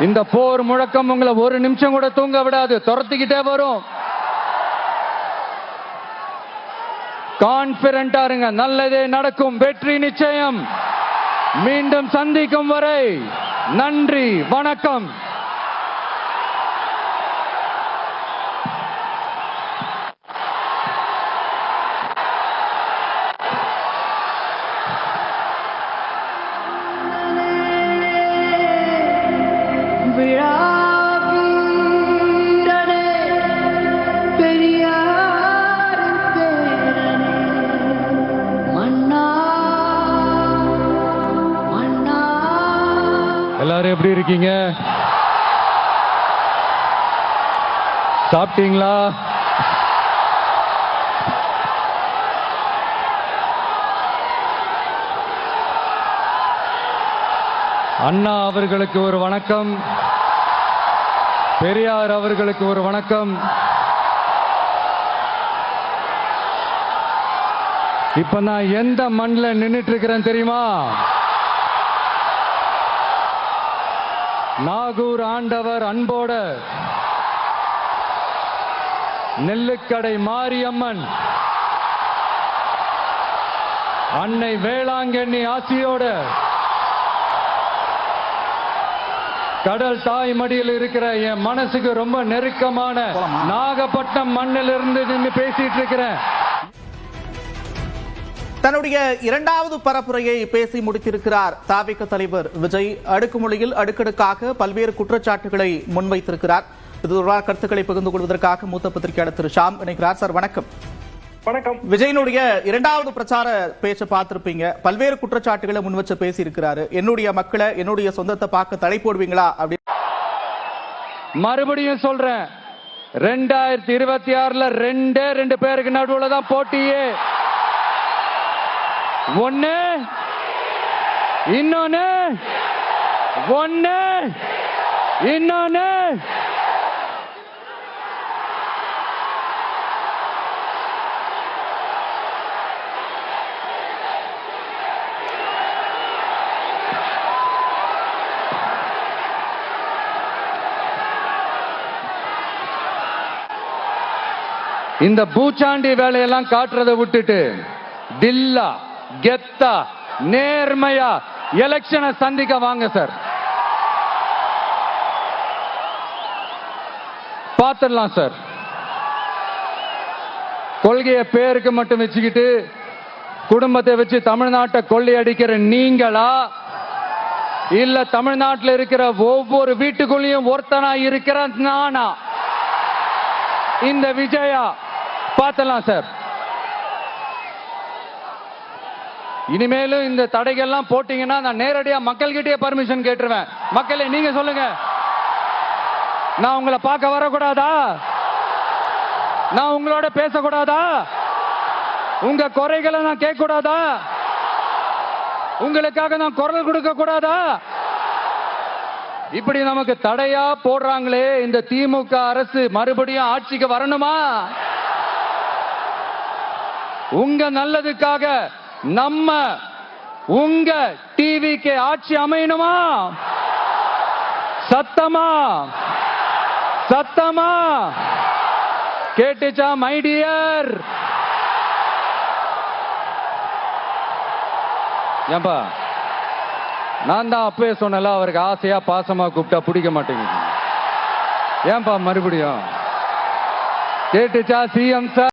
இந்த போர் முழக்கம் உங்களை ஒரு நிமிஷம் கூட தூங்க விடாது, துரத்திக்கிட்டே வரும். கான்பிடண்டா இருங்க, நல்லதே நடக்கும், வெற்றி நிச்சயம். மீண்டும் சந்திக்கும் வரை நன்றி, வணக்கம். எல்லாரும் எப்படி இருக்கீங்க? சாப்பிட்டீங்களா? அண்ணா அவர்களுக்கு ஒரு வணக்கம், பெரியார் அவர்களுக்கு ஒரு வணக்கம். இப்ப நான் எந்த மண்ணில் நின்னுட்டு இருக்கிறேன் தெரியுமா? நாகூர் ஆண்டவர் அன்போட, நெல்லுக்கடை மாரியம்மன், அன்னை வேளாங்கண்ணி ஆசியோட, கடல் தாய் மடியில் இருக்கிற என் மனசுக்கு ரொம்ப நெருக்கமான நாகப்பட்டினம் மண்ணிலிருந்து நின்று பேசிட்டு இருக்கிறேன். தன்னுடைய இரண்டாவது பரப்புரையை பேசி முடித்திருக்கிறார் தாவேக தலைவர் விஜய். அடுக்குமொழியில் அடுக்கடுக்காக பல்வேறு குற்றச்சாட்டுகளை முன்வைத்திருக்கிறார். இது தொடர்பான கருத்துக்களை பகிர்ந்து கொள்வதற்காக மூத்த பத்திரிகையாளர் திரு ஷாம் இணைக்கிறார். சார் வணக்கம். வணக்கம். விஜயனுடைய இரண்டாவது பிரச்சார பேச்சை பார்த்திருப்பீங்க. பல்வேறு குற்றச்சாட்டுகளை முன்வச்சு பேசி இருக்கிறாரு. என்னுடைய மக்களை, என்னுடைய சொந்தத்தை பார்க்க தடை போடுவீங்களா அப்படி? மறுபடியும் சொல்றேன், 2026 ரெண்டு பேருக்கு நடுவுல தான் போட்டியே. ஒன்னு இன்னொன்னு, ஒன்னு இன்னொன்னு. இந்த பூச்சாண்டி வேலையெல்லாம் காட்டுறதை விட்டுட்டு தில்லா கெத்தா நேர்மையா எலெக்ஷனை சந்திக்க வாங்க சார். பார்த்துடலாம் சார். கொள்கையை பேருக்கு மட்டும் வச்சுக்கிட்டு குடும்பத்தை வச்சு தமிழ்நாட்டை கொள்ளையடிக்கிற நீங்களா, இல்ல தமிழ்நாட்டில் இருக்கிற ஒவ்வொரு வீட்டுக்குள்ளேயும் ஒருத்தனா இருக்கிற நானா, இந்த விஜயா? பார்த்துடலாம் சார். இனிமேலும் இந்த தடைகள்லாம் போட்டீங்கன்னா நான் நேரடியா மக்கள்கிட்டயே பர்மிஷன் கேட்டுருவேன். மக்களே நீங்க சொல்லுங்க, நான் உங்களை பார்க்க வரக்கூடாதா? நான் உங்களோட பேசக்கூடாதா? உங்க குறைகளை நான் கேட்க கூடாதா? உங்களுக்காக நான் குரல் கொடுக்க கூடாதா? இப்படி நமக்கு தடையா போடுறாங்களே, இந்த திமுக அரசு மறுபடியும் ஆட்சிக்கு வரணுமா? உங்க நல்லதுக்காக நம்ம உங்க டிவிக்கு ஆட்சி அமையணுமா? சத்தமா சத்தமா கேட்டுச்சா மை டியர்? ஏன்பா, நான் தான் அப்பவே சொன்னல, அவருக்கு ஆசையா பாசமா கூப்பிட்டா பிடிக்க மாட்டேங்குது. ஏன்பா மறுபடியும் கேட்டுச்சா சிஎம் சார்?